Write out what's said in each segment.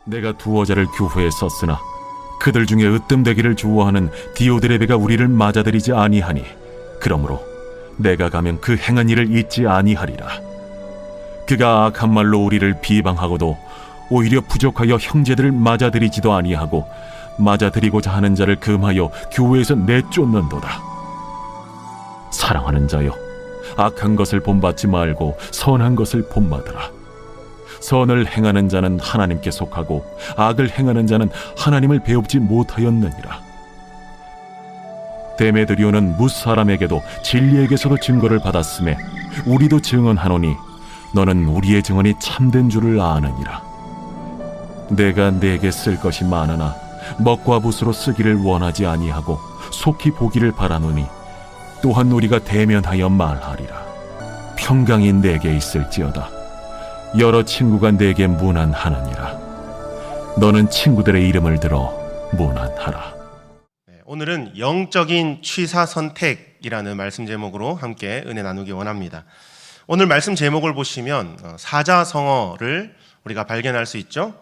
내가 두어자를 교회에 썼으나 그들 중에 으뜸되기를 좋아하는 디오드레베가 우리를 맞아들이지 아니하니 그러므로 내가 가면 그 행한 일을 잊지 아니하리라. 그가 악한 말로 우리를 비방하고도 오히려 부족하여 형제들을 맞아들이지도 아니하고 맞아들이고자 하는 자를 금하여 교회에서 내쫓는도다. 사랑하는 자여, 악한 것을 본받지 말고 선한 것을 본받으라. 선을 행하는 자는 하나님께 속하고 악을 행하는 자는 하나님을 배웁지 못하였느니라. 데메드리오는 뭇사람에게도 진리에게서도 증거를 받았음에 우리도 증언하노니 너는 우리의 증언이 참된 줄을 아느니라. 내가 네게 쓸 것이 많으나 먹과 붓으로 쓰기를 원하지 아니하고 속히 보기를 바라노니 또한 우리가 대면하여 말하리라. 평강이 내게 있을지어다. 여러 친구가 내게 문안하느니라. 너는 친구들의 이름을 들어 문안하라. 오늘은 영적인 취사선택이라는 말씀 제목으로 함께 은혜 나누기 원합니다. 오늘 말씀 제목을 보시면 사자성어를 우리가 발견할 수 있죠.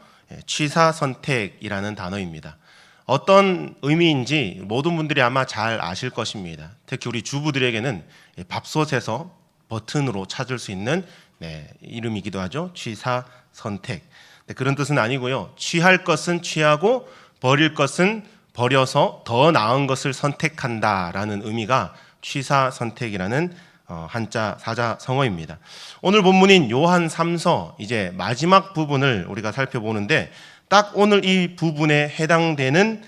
취사선택이라는 단어입니다. 어떤 의미인지 모든 분들이 아마 잘 아실 것입니다. 특히 우리 주부들에게는 밥솥에서 버튼으로 찾을 수 있는 이름이기도 하죠. 취사선택. 그런 뜻은 아니고요. 취할 것은 취하고 버릴 것은 버려서 더 나은 것을 선택한다라는 의미가 취사선택이라는 한자 사자성어입니다. 오늘 본문인 요한 3서 이제 마지막 부분을 우리가 살펴보는데 딱 오늘 이 부분에 해당되는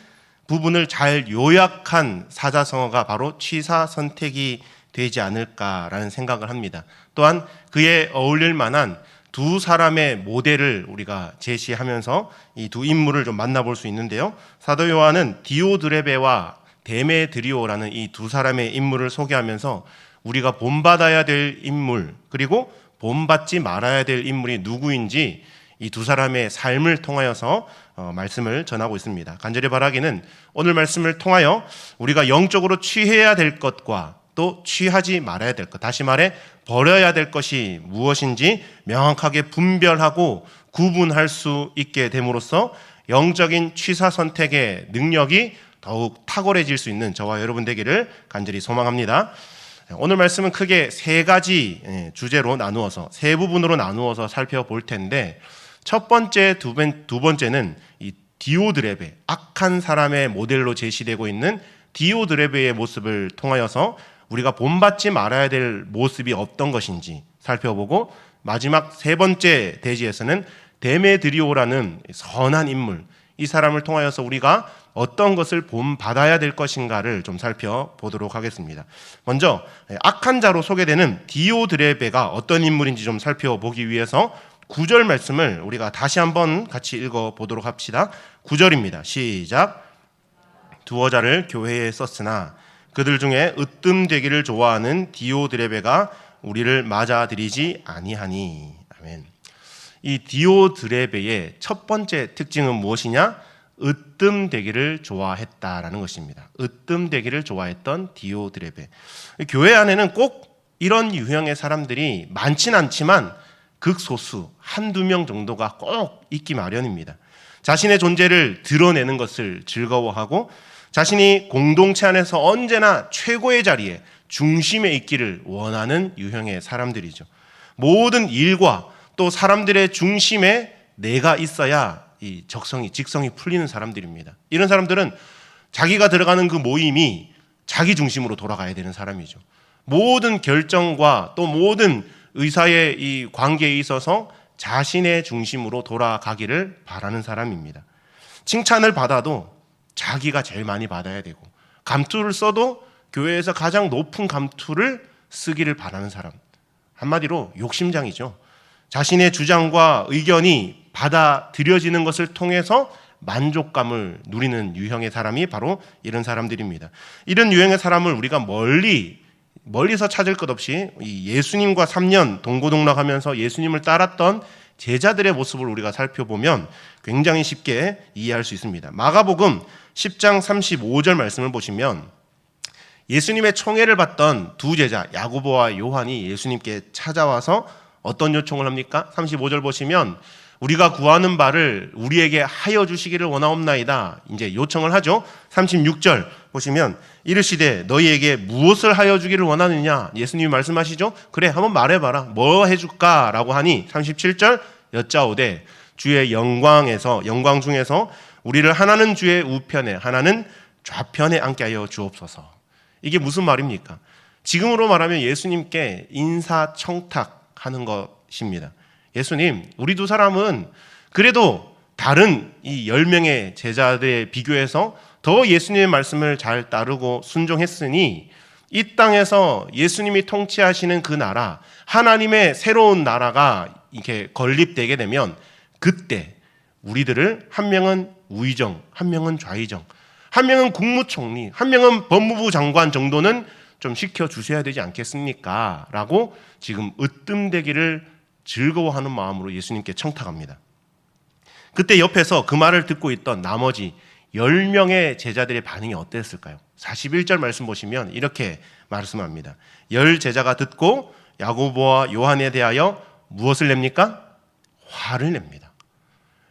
부분을 잘 요약한 사자성어가 바로 취사선택이 되지 않을까라는 생각을 합니다. 또한 그에 어울릴 만한 두 사람의 모델을 우리가 제시하면서 이 두 인물을 좀 만나볼 수 있는데요. 사도 요한은 디오드레베와 데메드리오라는 이 두 사람의 인물을 소개하면서 우리가 본받아야 될 인물 그리고 본받지 말아야 될 인물이 누구인지 이 두 사람의 삶을 통하여서 말씀을 전하고 있습니다. 간절히 바라기는 오늘 말씀을 통하여 우리가 영적으로 취해야 될 것과 또 취하지 말아야 될 것, 다시 말해 버려야 될 것이 무엇인지 명확하게 분별하고 구분할 수 있게 됨으로써 영적인 취사 선택의 능력이 더욱 탁월해질 수 있는 저와 여러분 되기를 간절히 소망합니다. 오늘 말씀은 크게 세 가지 주제로 나누어서 세 부분으로 나누어서 살펴볼 텐데 첫 번째, 두 번째는 이 디오드레베, 악한 사람의 모델로 제시되고 있는 디오드레베의 모습을 통하여서 우리가 본받지 말아야 될 모습이 어떤 것인지 살펴보고 마지막 세 번째 대지에서는 데메드리오라는 선한 인물, 이 사람을 통하여서 우리가 어떤 것을 본받아야 될 것인가를 좀 살펴보도록 하겠습니다. 먼저 악한 자로 소개되는 디오드레베가 어떤 인물인지 좀 살펴보기 위해서 9절 말씀을 우리가 다시 한번 같이 읽어보도록 합시다. 9절입니다. 시작. 두어자를 교회에 썼으나 그들 중에 으뜸되기를 좋아하는 디오드레베가 우리를 맞아들이지 아니하니. 아멘. 이 디오드레베의 첫 번째 특징은 무엇이냐? 으뜸되기를 좋아했다라는 것입니다. 으뜸되기를 좋아했던 디오드레베. 교회 안에는 꼭 이런 유형의 사람들이 많진 않지만 극소수 한두 명 정도가 꼭 있기 마련입니다. 자신의 존재를 드러내는 것을 즐거워하고 자신이 공동체 안에서 언제나 최고의 자리에 중심에 있기를 원하는 유형의 사람들이죠. 모든 일과 또 사람들의 중심에 내가 있어야 이 직성이 풀리는 사람들입니다. 이런 사람들은 자기가 들어가는 그 모임이 자기 중심으로 돌아가야 되는 사람이죠. 모든 결정과 또 모든 의사의 이 관계에 있어서 자신의 중심으로 돌아가기를 바라는 사람입니다. 칭찬을 받아도 자기가 제일 많이 받아야 되고 감투를 써도 교회에서 가장 높은 감투를 쓰기를 바라는 사람. 한마디로 욕심장이죠. 자신의 주장과 의견이 받아들여지는 것을 통해서 만족감을 누리는 유형의 사람이 바로 이런 사람들입니다. 이런 유형의 사람을 우리가 멀리서 찾을 것 없이 예수님과 3년 동고동락하면서 예수님을 따랐던 제자들의 모습을 우리가 살펴보면 굉장히 쉽게 이해할 수 있습니다. 마가복음 10장 35절 말씀을 보시면 예수님의 총애를 받던 두 제자 야고보와 요한이 예수님께 찾아와서 어떤 요청을 합니까? 35절 보시면 우리가 구하는 바를 우리에게 하여 주시기를 원하옵나이다. 이제 요청을 하죠. 36절 보시면 이르시되 너희에게 무엇을 하여 주기를 원하느냐? 예수님이 말씀하시죠. 그래, 한번 말해봐라. 뭐 해줄까? 라고 하니 37절 여짜오되 주의 영광 중에서 우리를 하나는 주의 우편에 하나는 좌편에 앉게 하여 주옵소서. 이게 무슨 말입니까? 지금으로 말하면 예수님께 인사청탁하는 것입니다. 예수님, 우리 두 사람은 그래도 다른 이 10명의 제자들에 비교해서 더 예수님의 말씀을 잘 따르고 순종했으니 이 땅에서 예수님이 통치하시는 그 나라, 하나님의 새로운 나라가 이렇게 건립되게 되면 그때 우리들을 한 명은 우의정, 한 명은 좌의정, 한 명은 국무총리, 한 명은 법무부 장관 정도는 좀 시켜주셔야 되지 않겠습니까? 라고 지금 으뜸되기를 즐거워하는 마음으로 예수님께 청탁합니다. 그때 옆에서 그 말을 듣고 있던 나머지 10명의 제자들의 반응이 어땠을까요? 41절 말씀 보시면 이렇게 말씀합니다. 10 제자가 듣고 야고보와 요한에 대하여 무엇을 냅니까? 화를 냅니다.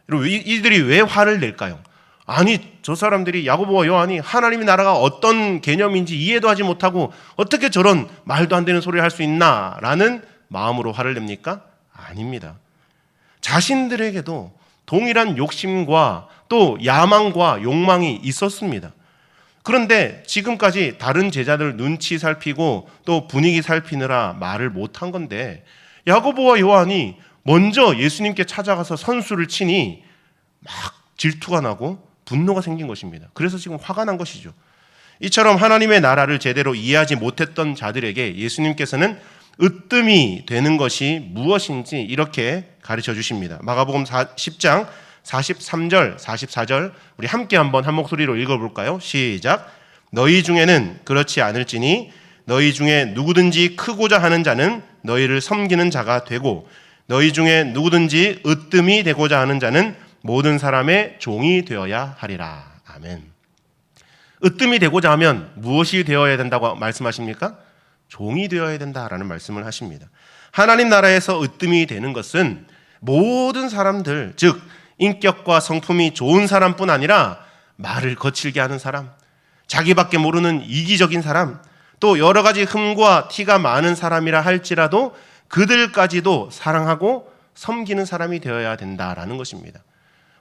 여러분, 이들이 왜 화를 낼까요? 아니, 저 사람들이 야고보와 요한이 하나님의 나라가 어떤 개념인지 이해도 하지 못하고 어떻게 저런 말도 안 되는 소리를 할 수 있나? 라는 마음으로 화를 냅니까? 아닙니다. 자신들에게도 동일한 욕심과 또 야망과 욕망이 있었습니다. 그런데 지금까지 다른 제자들 눈치 살피고 또 분위기 살피느라 말을 못한 건데 야고보와 요한이 먼저 예수님께 찾아가서 선수를 치니 막 질투가 나고 분노가 생긴 것입니다. 그래서 지금 화가 난 것이죠. 이처럼 하나님의 나라를 제대로 이해하지 못했던 자들에게 예수님께서는 으뜸이 되는 것이 무엇인지 이렇게 가르쳐 주십니다. 마가복음 10장 43절, 44절 우리 함께 한번 한 목소리로 읽어볼까요? 시작. 너희 중에는 그렇지 않을지니 너희 중에 누구든지 크고자 하는 자는 너희를 섬기는 자가 되고 너희 중에 누구든지 으뜸이 되고자 하는 자는 모든 사람의 종이 되어야 하리라. 아멘. 으뜸이 되고자 하면 무엇이 되어야 된다고 말씀하십니까? 종이 되어야 된다라는 말씀을 하십니다. 하나님 나라에서 으뜸이 되는 것은 모든 사람들, 즉 인격과 성품이 좋은 사람뿐 아니라 말을 거칠게 하는 사람, 자기밖에 모르는 이기적인 사람, 또 여러 가지 흠과 티가 많은 사람이라 할지라도 그들까지도 사랑하고 섬기는 사람이 되어야 된다라는 것입니다.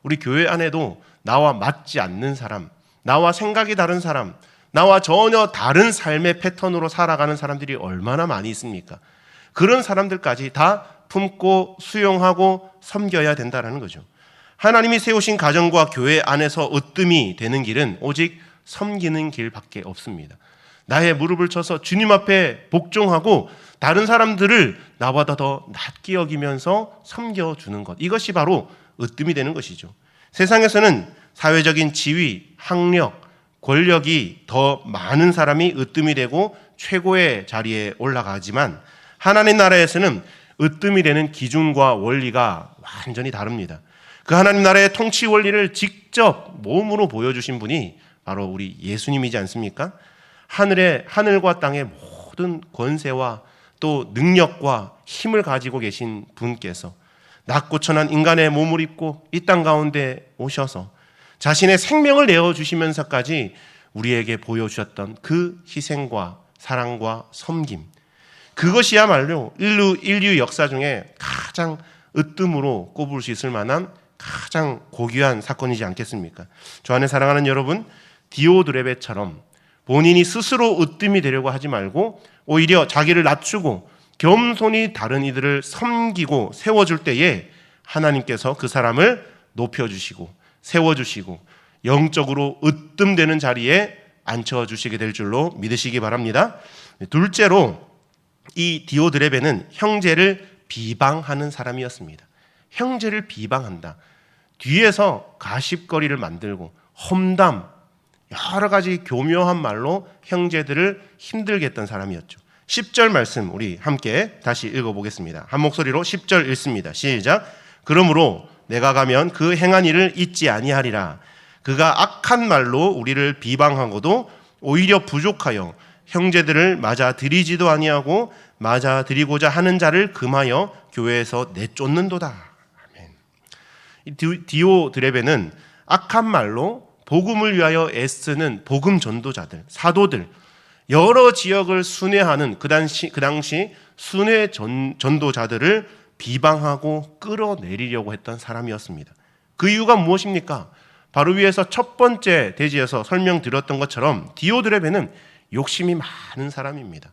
우리 교회 안에도 나와 맞지 않는 사람, 나와 생각이 다른 사람, 나와 전혀 다른 삶의 패턴으로 살아가는 사람들이 얼마나 많이 있습니까? 그런 사람들까지 다 품고 수용하고 섬겨야 된다는 거죠. 하나님이 세우신 가정과 교회 안에서 으뜸이 되는 길은 오직 섬기는 길밖에 없습니다. 나의 무릎을 쳐서 주님 앞에 복종하고 다른 사람들을 나보다 더 낮게 여기면서 섬겨주는 것, 이것이 바로 으뜸이 되는 것이죠. 세상에서는 사회적인 지위, 학력, 권력이 더 많은 사람이 으뜸이 되고 최고의 자리에 올라가지만 하나님 나라에서는 으뜸이 되는 기준과 원리가 완전히 다릅니다. 그 하나님 나라의 통치 원리를 직접 몸으로 보여주신 분이 바로 우리 예수님이지 않습니까? 하늘과 땅의 모든 권세와 또 능력과 힘을 가지고 계신 분께서 낮고 천한 인간의 몸을 입고 이 땅 가운데 오셔서 자신의 생명을 내어주시면서까지 우리에게 보여주셨던 그 희생과 사랑과 섬김, 그것이야말로 인류 역사 중에 가장 으뜸으로 꼽을 수 있을 만한 가장 고귀한 사건이지 않겠습니까? 저 안에 사랑하는 여러분, 디오드레베처럼 본인이 스스로 으뜸이 되려고 하지 말고 오히려 자기를 낮추고 겸손히 다른 이들을 섬기고 세워줄 때에 하나님께서 그 사람을 높여주시고 세워주시고 영적으로 으뜸되는 자리에 앉혀주시게 될 줄로 믿으시기 바랍니다. 둘째로 이 디오드레베는 형제를 비방하는 사람이었습니다. 형제를 비방한다. 뒤에서 가십거리를 만들고 험담, 여러 가지 교묘한 말로 형제들을 힘들게 했던 사람이었죠. 10절 말씀 우리 함께 다시 읽어보겠습니다. 한 목소리로 10절 읽습니다. 시작. 그러므로 내가 가면 그 행한 일을 잊지 아니하리라. 그가 악한 말로 우리를 비방하고도 오히려 부족하여 형제들을 맞아들이지도 아니하고 맞아들이고자 하는 자를 금하여 교회에서 내쫓는도다. 아멘. 이 디오드레베는 악한 말로 복음을 위하여 애쓰는 복음 전도자들, 사도들, 여러 지역을 순회하는 그 당시 순회 전도자들을 비방하고 끌어내리려고 했던 사람이었습니다. 그 이유가 무엇입니까? 바로 위에서 첫 번째 대지에서 설명드렸던 것처럼 디오드레베는 욕심이 많은 사람입니다.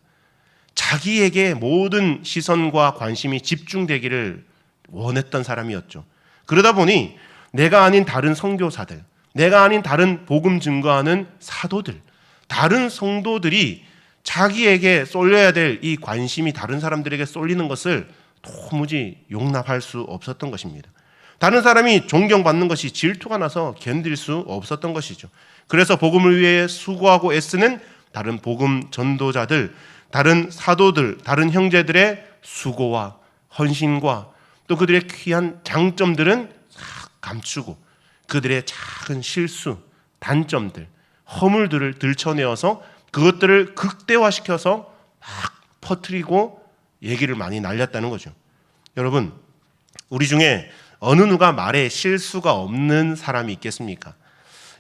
자기에게 모든 시선과 관심이 집중되기를 원했던 사람이었죠. 그러다 보니 내가 아닌 다른 선교사들, 내가 아닌 다른 복음 증거하는 사도들, 다른 성도들이 자기에게 쏠려야 될 이 관심이 다른 사람들에게 쏠리는 것을 도무지 용납할 수 없었던 것입니다. 다른 사람이 존경받는 것이 질투가 나서 견딜 수 없었던 것이죠. 그래서 복음을 위해 수고하고 애쓰는 다른 복음 전도자들, 다른 사도들, 다른 형제들의 수고와 헌신과 또 그들의 귀한 장점들은 감추고 그들의 작은 실수, 단점들, 허물들을 들춰내어서 그것들을 극대화시켜서 막 퍼뜨리고 얘기를 많이 날렸다는 거죠. 여러분, 우리 중에 어느 누가 말에 실수가 없는 사람이 있겠습니까?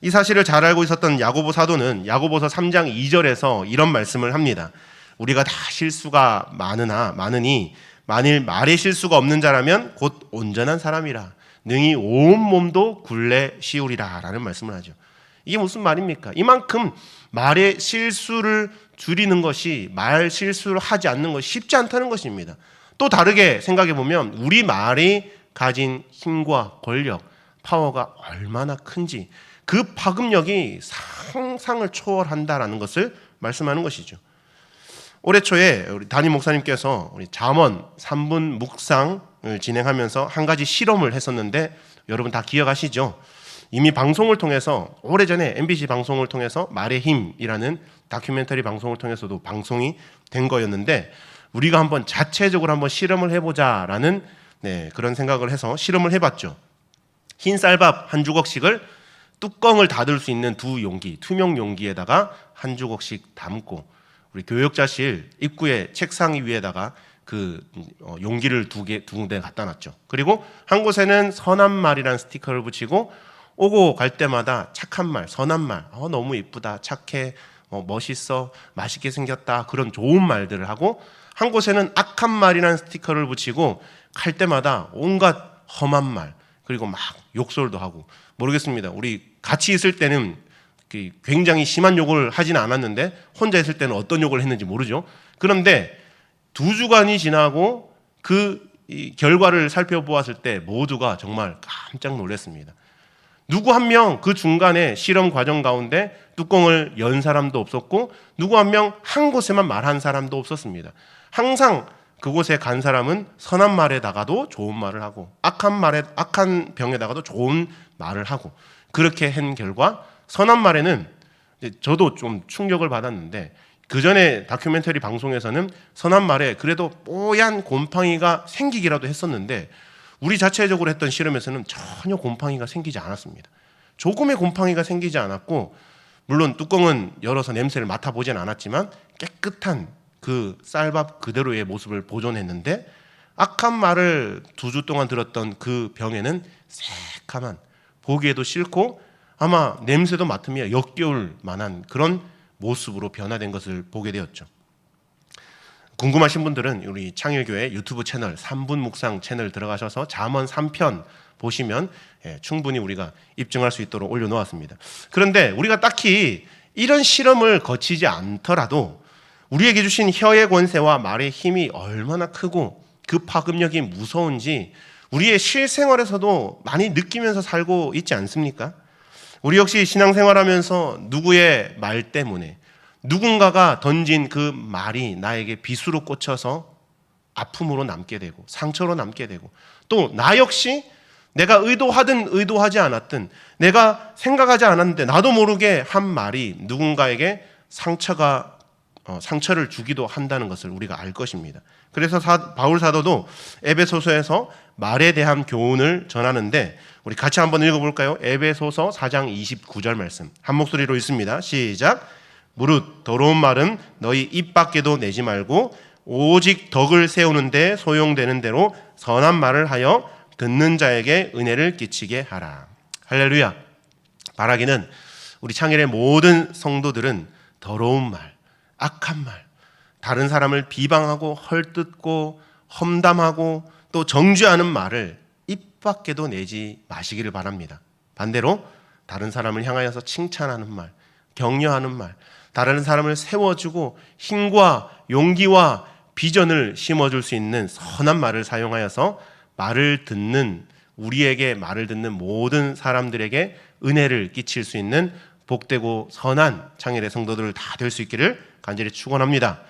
이 사실을 잘 알고 있었던 야고보 사도는 야고보서 3장 2절에서 이런 말씀을 합니다. 우리가 다 실수가 많으니 만일 말에 실수가 없는 자라면 곧 온전한 사람이라 능히 온 몸도 굴레 씌우리라 라는 말씀을 하죠. 이게 무슨 말입니까? 이만큼 말의 실수를 줄이는 것이 말 실수를 하지 않는 것이 쉽지 않다는 것입니다. 또 다르게 생각해 보면 우리 말이 가진 힘과 권력, 파워가 얼마나 큰지 그 파급력이 상상을 초월한다라는 것을 말씀하는 것이죠. 올해 초에 우리 담임 목사님께서 우리 잠언 3분 묵상을 진행하면서 한 가지 실험을 했었는데 여러분 다 기억하시죠? 이미 방송을 통해서 오래전에 MBC 방송을 통해서 말의 힘이라는 다큐멘터리 방송을 통해서도 방송이 된 거였는데 우리가 한번 자체적으로 한번 실험을 해보자라는 그런 생각을 해서 실험을 해봤죠. 흰 쌀밥 한 주걱씩을 뚜껑을 닫을 수 있는 두 용기, 투명 용기에다가 한 주걱씩 담고 우리 교역자실 입구에 책상 위에다가 그 용기를 두 군데 갖다 놨죠. 그리고 한 곳에는 선한 말이라는 스티커를 붙이고 오고 갈 때마다 착한 말, 선한 말, 너무 이쁘다, 착해, 멋있어, 맛있게 생겼다 그런 좋은 말들을 하고 한 곳에는 악한 말이라는 스티커를 붙이고 갈 때마다 온갖 험한 말 그리고 막 욕설도 하고 모르겠습니다. 우리 같이 있을 때는 굉장히 심한 욕을 하지는 않았는데 혼자 있을 때는 어떤 욕을 했는지 모르죠. 그런데 2주간이 지나고 그 결과를 살펴보았을 때 모두가 정말 깜짝 놀랐습니다. 누구 한 명 그 중간에 실험 과정 가운데 뚜껑을 연 사람도 없었고 누구 한 명 한 곳에만 말한 사람도 없었습니다. 항상 그곳에 간 사람은 선한 말에다가도 좋은 말을 하고 악한 병에다가도 좋은 말을 하고 그렇게 한 결과 선한 말에는 저도 좀 충격을 받았는데 그 전에 다큐멘터리 방송에서는 선한 말에 그래도 뽀얀 곰팡이가 생기기라도 했었는데 우리 자체적으로 했던 실험에서는 전혀 곰팡이가 생기지 않았습니다. 조금의 곰팡이가 생기지 않았고 물론 뚜껑은 열어서 냄새를 맡아보진 않았지만 깨끗한 그 쌀밥 그대로의 모습을 보존했는데 악한 말을 2주 동안 들었던 그 병에는 새카만 보기에도 싫고 아마 냄새도 맡으며 역겨울 만한 그런 모습으로 변화된 것을 보게 되었죠. 궁금하신 분들은 우리 창일교회 유튜브 채널 3분 묵상 채널 들어가셔서 잠언 3편 보시면 충분히 우리가 입증할 수 있도록 올려놓았습니다. 그런데 우리가 딱히 이런 실험을 거치지 않더라도 우리에게 주신 혀의 권세와 말의 힘이 얼마나 크고 그 파급력이 무서운지 우리의 실생활에서도 많이 느끼면서 살고 있지 않습니까? 우리 역시 신앙생활하면서 누구의 말 때문에 누군가가 던진 그 말이 나에게 비수로 꽂혀서 아픔으로 남게 되고 상처로 남게 되고 또 나 역시 내가 의도하든 의도하지 않았든 내가 생각하지 않았는데 나도 모르게 한 말이 누군가에게 상처를 주기도 한다는 것을 우리가 알 것입니다. 그래서 바울 사도도 에베소서에서 말에 대한 교훈을 전하는데 우리 같이 한번 읽어볼까요? 에베소서 4장 29절 말씀 한 목소리로 읽습니다. 시작. 무릇 더러운 말은 너희 입 밖에도 내지 말고 오직 덕을 세우는 데 소용되는 대로 선한 말을 하여 듣는 자에게 은혜를 끼치게 하라. 할렐루야. 바라기는 우리 창일의 모든 성도들은 더러운 말, 악한 말, 다른 사람을 비방하고 헐뜯고 험담하고 또 정죄하는 말을 입 밖에도 내지 마시기를 바랍니다. 반대로 다른 사람을 향하여서 칭찬하는 말, 격려하는 말, 다른 사람을 세워주고 힘과 용기와 비전을 심어줄 수 있는 선한 말을 사용하여서 우리에게 말을 듣는 모든 사람들에게 은혜를 끼칠 수 있는 복되고 선한 창일의 성도들 다 될 수 있기를 간절히 축원합니다.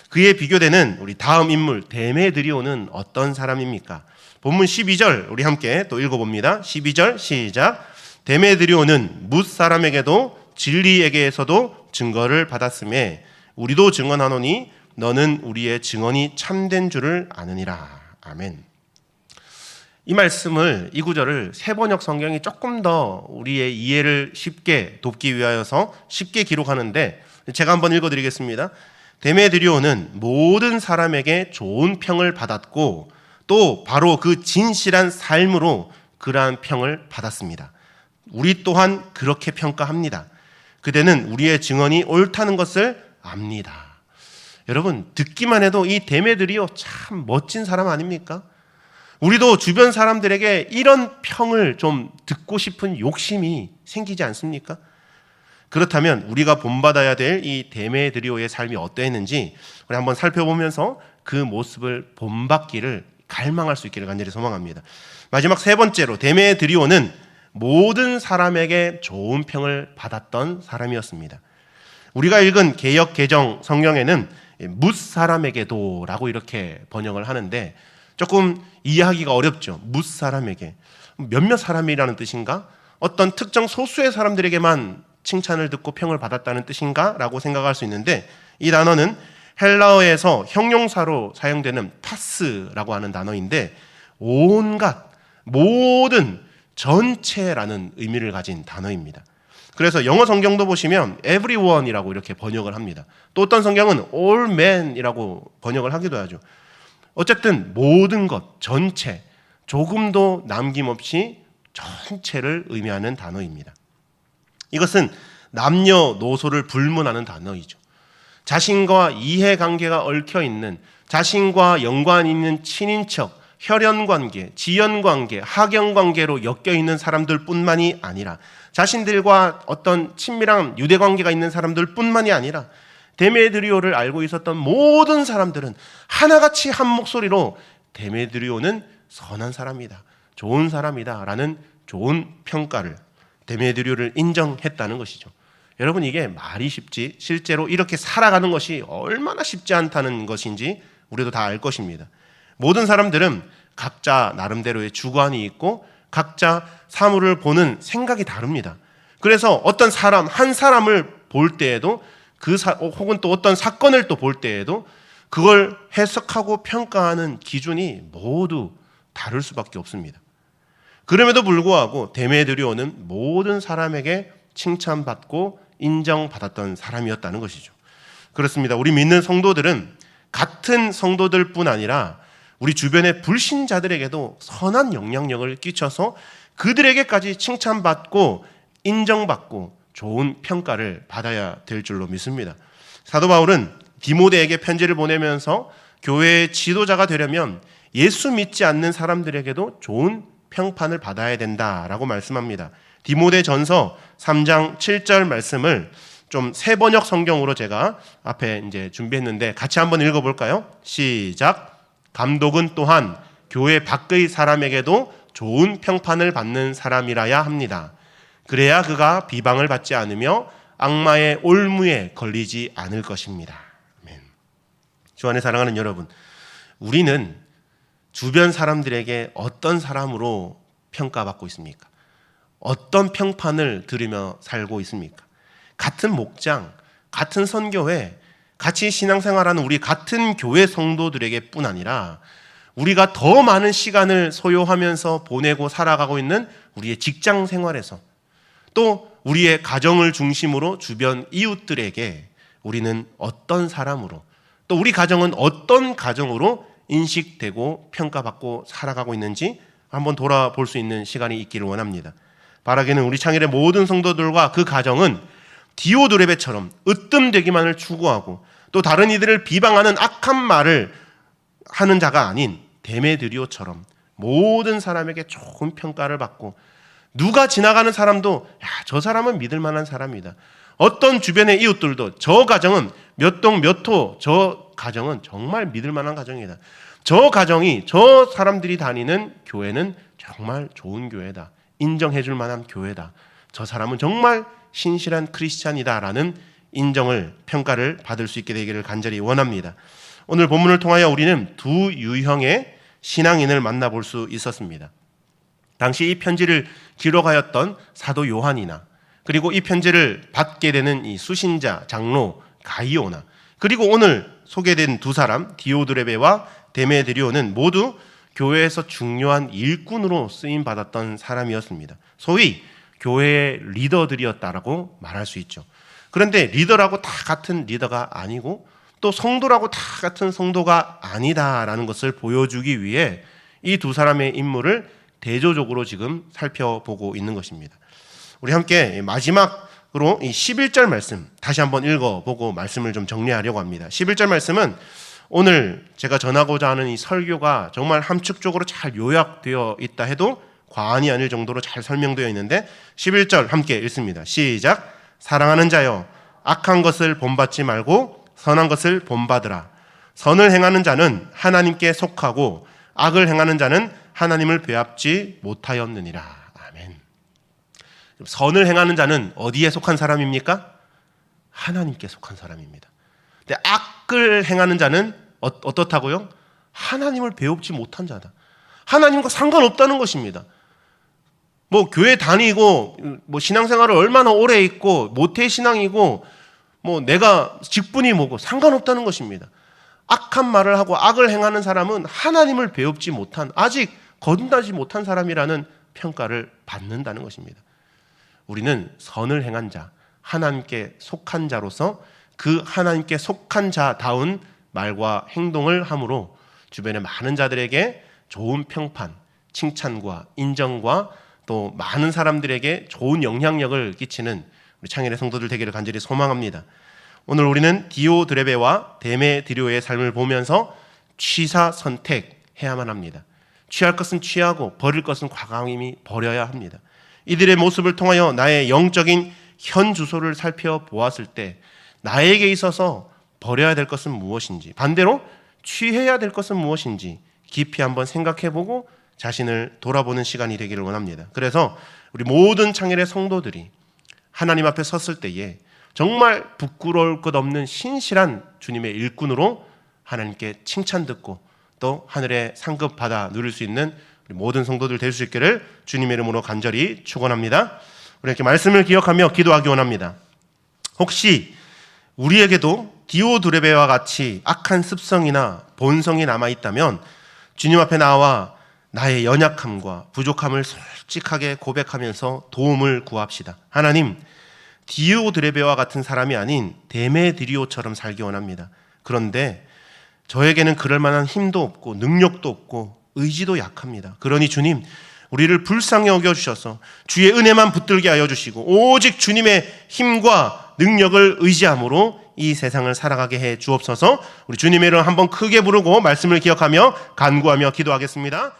그에 비교되는 우리 다음 인물 데메드리오는 어떤 사람입니까? 본문 12절 우리 함께 또 읽어봅니다. 12절 시작. 데메드리오는 뭇 사람에게도 진리에게서도 증거를 받았음에 우리도 증언하노니 너는 우리의 증언이 참된 줄을 아느니라. 아멘. 이 구절을 세번역 성경이 조금 더 우리의 이해를 쉽게 돕기 위하여서 쉽게 기록하는데 제가 한번 읽어드리겠습니다. 데메드리오는 모든 사람에게 좋은 평을 받았고 또 바로 그 진실한 삶으로 그러한 평을 받았습니다. 우리 또한 그렇게 평가합니다. 그대는 우리의 증언이 옳다는 것을 압니다. 여러분, 듣기만 해도 이 데메드리오 참 멋진 사람 아닙니까? 우리도 주변 사람들에게 이런 평을 좀 듣고 싶은 욕심이 생기지 않습니까? 그렇다면 우리가 본받아야 될 이 데메드리오의 삶이 어떠했는지 우리 한번 살펴보면서 그 모습을 본받기를 갈망할 수 있기를 간절히 소망합니다. 마지막 세 번째로 데메드리오는 모든 사람에게 좋은 평을 받았던 사람이었습니다. 우리가 읽은 개역 개정 성경에는 뭇 사람에게도 라고 이렇게 번역을 하는데 조금 이해하기가 어렵죠. 뭇 사람에게. 몇몇 사람이라는 뜻인가? 어떤 특정 소수의 사람들에게만 칭찬을 듣고 평을 받았다는 뜻인가? 라고 생각할 수 있는데 이 단어는 헬라어에서 형용사로 사용되는 파스라고 하는 단어인데 온갖, 모든, 전체라는 의미를 가진 단어입니다. 그래서 영어 성경도 보시면 everyone이라고 이렇게 번역을 합니다. 또 어떤 성경은 all men이라고 번역을 하기도 하죠. 어쨌든 모든 것, 전체, 조금도 남김없이 전체를 의미하는 단어입니다. 이것은 남녀노소를 불문하는 단어이죠. 자신과 이해관계가 얽혀있는, 자신과 연관이 있는 친인척, 혈연관계, 지연관계, 학연관계로 엮여있는 사람들 뿐만이 아니라 자신들과 어떤 친밀한 유대관계가 있는 사람들 뿐만이 아니라 데메드리오를 알고 있었던 모든 사람들은 하나같이 한 목소리로 데메드리오는 선한 사람이다, 좋은 사람이다 라는 좋은 평가를, 데메드리오를 인정했다는 것이죠. 여러분, 이게 말이 쉽지 실제로 이렇게 살아가는 것이 얼마나 쉽지 않다는 것인지 우리도 다 알 것입니다. 모든 사람들은 각자 나름대로의 주관이 있고 각자 사물을 보는 생각이 다릅니다. 그래서 어떤 사람, 한 사람을 볼 때에도 혹은 또 어떤 사건을 또 볼 때에도 그걸 해석하고 평가하는 기준이 모두 다를 수밖에 없습니다. 그럼에도 불구하고 데메드리오는 모든 사람에게 칭찬받고 인정받았던 사람이었다는 것이죠. 그렇습니다. 우리 믿는 성도들은 같은 성도들뿐 아니라 우리 주변의 불신자들에게도 선한 영향력을 끼쳐서 그들에게까지 칭찬받고 인정받고 좋은 평가를 받아야 될 줄로 믿습니다. 사도 바울은 디모데에게 편지를 보내면서 교회의 지도자가 되려면 예수 믿지 않는 사람들에게도 좋은 평판을 받아야 된다라고 말씀합니다. 디모데전서 3장 7절 말씀을 좀 세번역 성경으로 제가 앞에 이제 준비했는데 같이 한번 읽어볼까요? 시작. 감독은 또한 교회 밖의 사람에게도 좋은 평판을 받는 사람이라야 합니다. 그래야 그가 비방을 받지 않으며 악마의 올무에 걸리지 않을 것입니다. 아멘. 주 안에 사랑하는 여러분, 우리는 주변 사람들에게 어떤 사람으로 평가받고 있습니까? 어떤 평판을 들으며 살고 있습니까? 같은 목장, 같은 선교회, 같이 신앙생활하는 우리 같은 교회 성도들에게 뿐 아니라 우리가 더 많은 시간을 소요하면서 보내고 살아가고 있는 우리의 직장 생활에서 또 우리의 가정을 중심으로 주변 이웃들에게 우리는 어떤 사람으로 또 우리 가정은 어떤 가정으로 인식되고 평가받고 살아가고 있는지 한번 돌아볼 수 있는 시간이 있기를 원합니다. 바라기는 우리 창일의 모든 성도들과 그 가정은 디오드레베처럼 으뜸되기만을 추구하고 또 다른 이들을 비방하는 악한 말을 하는 자가 아닌 데메드리오처럼 모든 사람에게 좋은 평가를 받고 누가 지나가는 사람도 저 사람은 믿을 만한 사람이다. 어떤 주변의 이웃들도 저 가정은 몇 동 몇 호 저 가정은 정말 믿을 만한 가정이다. 저 가정이 저 사람들이 다니는 교회는 정말 좋은 교회다. 인정해 줄 만한 교회다. 저 사람은 정말 신실한 크리스찬이다라는 인정을 평가를 받을 수 있게 되기를 간절히 원합니다. 오늘 본문을 통하여 우리는 두 유형의 신앙인을 만나볼 수 있었습니다. 당시 이 편지를 기록하였던 사도 요한이나 그리고 이 편지를 받게 되는 이 수신자 장로 가이오나 그리고 오늘 소개된 두 사람 디오드레베와 데메드리오는 모두 교회에서 중요한 일꾼으로 쓰임 받았던 사람이었습니다. 소위 교회의 리더들이었다라고 말할 수 있죠. 그런데 리더라고 다 같은 리더가 아니고 또 성도라고 다 같은 성도가 아니다라는 것을 보여주기 위해 이 두 사람의 인물을 대조적으로 지금 살펴보고 있는 것입니다. 우리 함께 마지막으로 이 11절 말씀 다시 한번 읽어보고 말씀을 좀 정리하려고 합니다. 11절 말씀은 오늘 제가 전하고자 하는 이 설교가 정말 함축적으로 잘 요약되어 있다 해도 과언이 아닐 정도로 잘 설명되어 있는데 11절 함께 읽습니다. 시작. 사랑하는 자여 악한 것을 본받지 말고 선한 것을 본받으라. 선을 행하는 자는 하나님께 속하고 악을 행하는 자는 하나님을 배합지 못하였느니라. 아멘. 선을 행하는 자는 어디에 속한 사람입니까? 하나님께 속한 사람입니다. 근데 악을 행하는 자는 어떻다고요? 하나님을 배웁지 못한 자다. 하나님과 상관없다는 것입니다. 뭐 교회 다니고 뭐 신앙생활을 얼마나 오래 있고 모태신앙이고 뭐 내가 직분이 뭐고 상관없다는 것입니다. 악한 말을 하고 악을 행하는 사람은 하나님을 배웁지 못한 아직 거듭나지 못한 사람이라는 평가를 받는다는 것입니다. 우리는 선을 행한 자, 하나님께 속한 자로서 그 하나님께 속한 자다운 말과 행동을 함으로 주변의 많은 자들에게 좋은 평판, 칭찬과 인정과 또 많은 사람들에게 좋은 영향력을 끼치는 우리 창일의 성도들 되기를 간절히 소망합니다. 오늘 우리는 디오드레베와 데메드리오의 삶을 보면서 취사 선택해야만 합니다. 취할 것은 취하고 버릴 것은 과감히 버려야 합니다. 이들의 모습을 통하여 나의 영적인 현 주소를 살펴보았을 때 나에게 있어서 버려야 될 것은 무엇인지 반대로 취해야 될 것은 무엇인지 깊이 한번 생각해보고 자신을 돌아보는 시간이 되기를 원합니다. 그래서 우리 모든 창일의 성도들이 하나님 앞에 섰을 때에 정말 부끄러울 것 없는 신실한 주님의 일꾼으로 하나님께 칭찬 듣고 또 하늘의 상급 받아 누릴 수 있는 우리 모든 성도들 될 수 있기를 주님의 이름으로 간절히 축원합니다. 우리 이렇게 말씀을 기억하며 기도하기 원합니다. 혹시 우리에게도 디오드레베와 같이 악한 습성이나 본성이 남아있다면 주님 앞에 나와 나의 연약함과 부족함을 솔직하게 고백하면서 도움을 구합시다. 하나님, 디오드레베와 같은 사람이 아닌 데메드리오처럼 살기 원합니다. 그런데 저에게는 그럴 만한 힘도 없고 능력도 없고 의지도 약합니다. 그러니 주님, 우리를 불쌍히 여겨주셔서 주의 은혜만 붙들게 하여 주시고 오직 주님의 힘과 능력을 의지함으로 이 세상을 살아가게 해 주옵소서. 우리 주님의 이름 한번 크게 부르고 말씀을 기억하며 간구하며 기도하겠습니다.